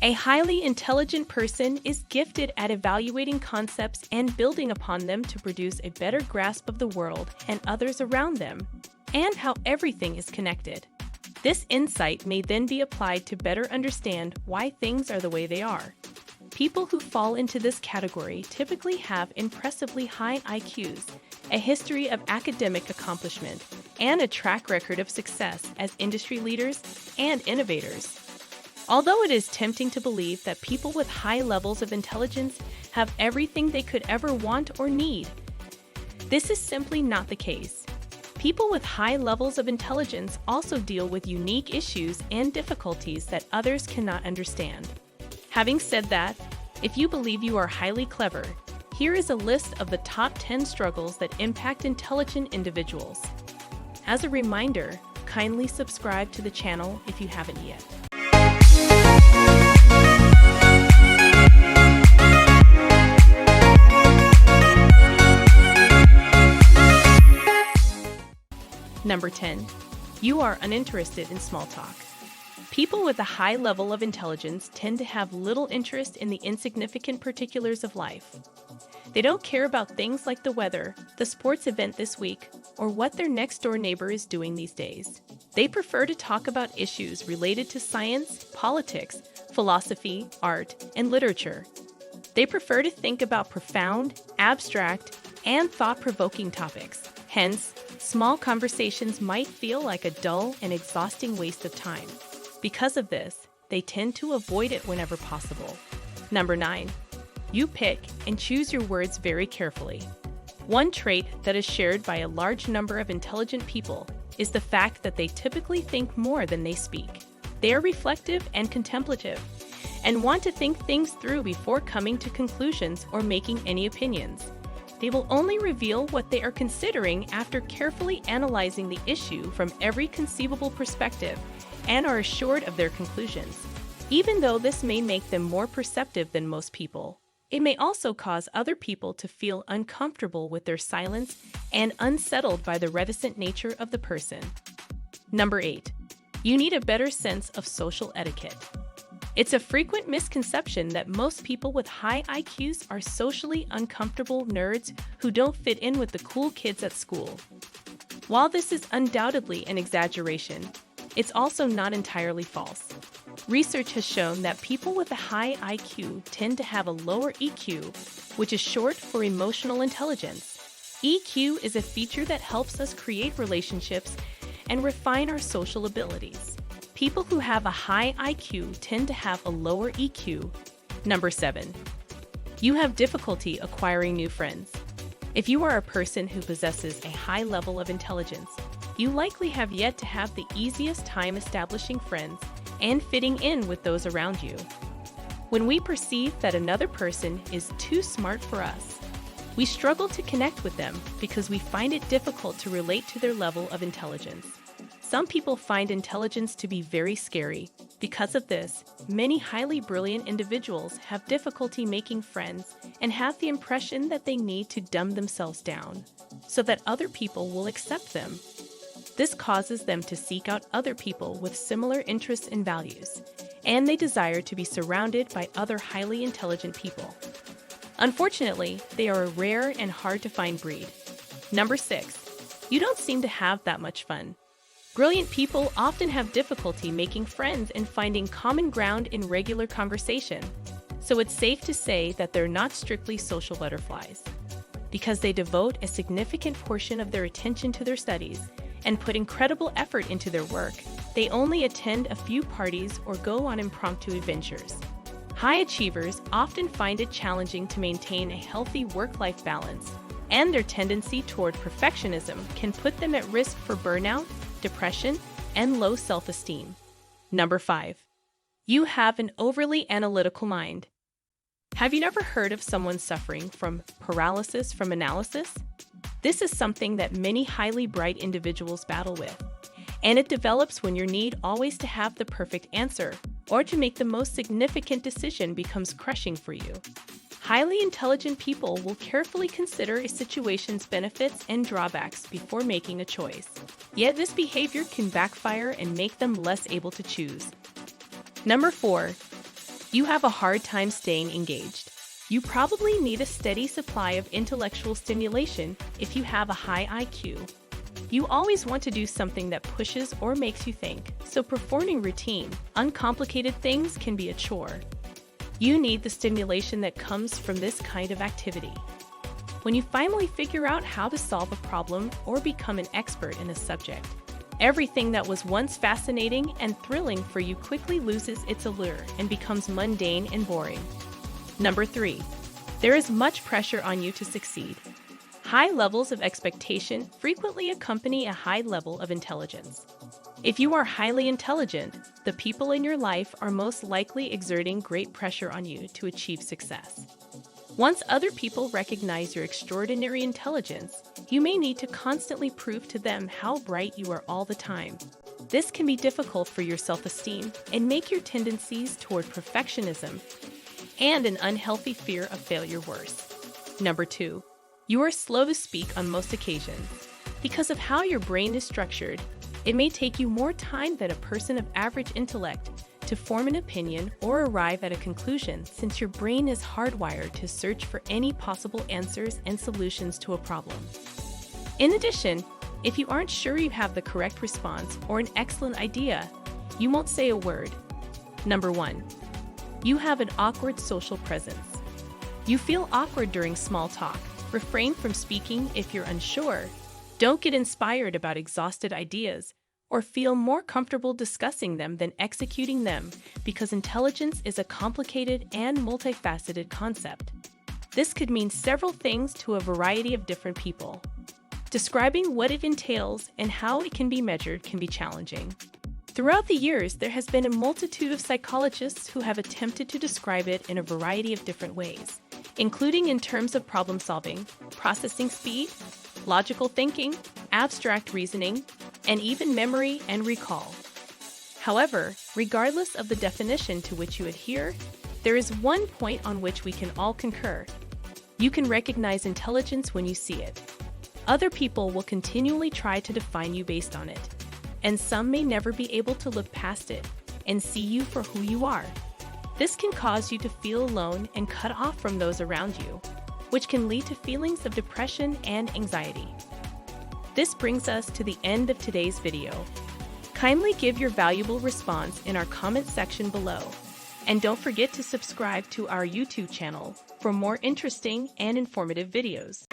A highly intelligent person is gifted at evaluating concepts and building upon them to produce a better grasp of the world and others around them, and how everything is connected. This insight may then be applied to better understand why things are the way they are. People who fall into this category typically have impressively high IQs, a history of academic accomplishment, and a track record of success as industry leaders and innovators. Although it is tempting to believe that people with high levels of intelligence have everything they could ever want or need, this is simply not the case. People with high levels of intelligence also deal with unique issues and difficulties that others cannot understand. Having said that, if you believe you are highly clever, here is a list of the top 10 struggles that impact intelligent individuals. As a reminder, kindly subscribe to the channel if you haven't yet. Number 10. You are uninterested in small talk. People with a high level of intelligence tend to have little interest in the insignificant particulars of life. They don't care about things like the weather, the sports event this week, or what their next-door neighbor is doing these days. They prefer to talk about issues related to science, politics, philosophy, art, and literature. They prefer to think about profound, abstract, and thought-provoking topics. Hence, small conversations might feel like a dull and exhausting waste of time. Because of this, they tend to avoid it whenever possible. Number 9. You pick and choose your words very carefully. One trait that is shared by a large number of intelligent people is the fact that they typically think more than they speak. They are reflective and contemplative, and want to think things through before coming to conclusions or making any opinions. They will only reveal what they are considering after carefully analyzing the issue from every conceivable perspective and are assured of their conclusions. Even though this may make them more perceptive than most people, it may also cause other people to feel uncomfortable with their silence and unsettled by the reticent nature of the person. Number 8. You need a better sense of social etiquette. It's a frequent misconception that most people with high IQs are socially uncomfortable nerds who don't fit in with the cool kids at school. While this is undoubtedly an exaggeration, it's also not entirely false. Research has shown that people with a high IQ tend to have a lower EQ, which is short for emotional intelligence. EQ is a feature that helps us create relationships and refine our social abilities. People who have a high IQ tend to have a lower EQ. Number 7. You have difficulty acquiring new friends. If you are a person who possesses a high level of intelligence, you likely have yet to have the easiest time establishing friends and fitting in with those around you. When we perceive that another person is too smart for us, we struggle to connect with them because we find it difficult to relate to their level of intelligence. Some people find intelligence to be very scary. Because of this, many highly brilliant individuals have difficulty making friends and have the impression that they need to dumb themselves down so that other people will accept them. This causes them to seek out other people with similar interests and values, and they desire to be surrounded by other highly intelligent people. Unfortunately, they are a rare and hard to find breed. Number 6. You don't seem to have that much fun. Brilliant people often have difficulty making friends and finding common ground in regular conversation, so it's safe to say that they're not strictly social butterflies. Because they devote a significant portion of their attention to their studies and put incredible effort into their work, they only attend a few parties or go on impromptu adventures. High achievers often find it challenging to maintain a healthy work-life balance, and their tendency toward perfectionism can put them at risk for burnout, depression, and low self-esteem. Number 5. You have an overly analytical mind. Have you never heard of someone suffering from paralysis from analysis? This is something that many highly bright individuals battle with, and it develops when your need always to have the perfect answer or to make the most significant decision becomes crushing for you. Highly intelligent people will carefully consider a situation's benefits and drawbacks before making a choice. Yet this behavior can backfire and make them less able to choose. Number 4. You have a hard time staying engaged. You probably need a steady supply of intellectual stimulation if you have a high IQ. You always want to do something that pushes or makes you think, so performing routine, uncomplicated things can be a chore. You need the stimulation that comes from this kind of activity. When you finally figure out how to solve a problem or become an expert in a subject, everything that was once fascinating and thrilling for you quickly loses its allure and becomes mundane and boring. Number 3. There is much pressure on you to succeed. High levels of expectation frequently accompany a high level of intelligence. If you are highly intelligent, the people in your life are most likely exerting great pressure on you to achieve success. Once other people recognize your extraordinary intelligence, you may need to constantly prove to them how bright you are all the time. This can be difficult for your self-esteem and make your tendencies toward perfectionism and an unhealthy fear of failure worse. Number 2. You are slow to speak on most occasions. Because of how your brain is structured, it may take you more time than a person of average intellect to form an opinion or arrive at a conclusion, since your brain is hardwired to search for any possible answers and solutions to a problem. In addition, if you aren't sure you have the correct response or an excellent idea, you won't say a word. Number 1. You have an awkward social presence. You feel awkward during small talk. Refrain from speaking if you're unsure. Don't get inspired about exhausted ideas, or feel more comfortable discussing them than executing them, because intelligence is a complicated and multifaceted concept. This could mean several things to a variety of different people. Describing what it entails and how it can be measured can be challenging. Throughout the years, there has been a multitude of psychologists who have attempted to describe it in a variety of different ways, including in terms of problem solving, processing speed, logical thinking, abstract reasoning, and even memory and recall. However, regardless of the definition to which you adhere, there is one point on which we can all concur. You can recognize intelligence when you see it. Other people will continually try to define you based on it, and some may never be able to look past it and see you for who you are. This can cause you to feel alone and cut off from those around you, which can lead to feelings of depression and anxiety. This brings us to the end of today's video. Kindly give your valuable response in our comment section below. And don't forget to subscribe to our YouTube channel for more interesting and informative videos.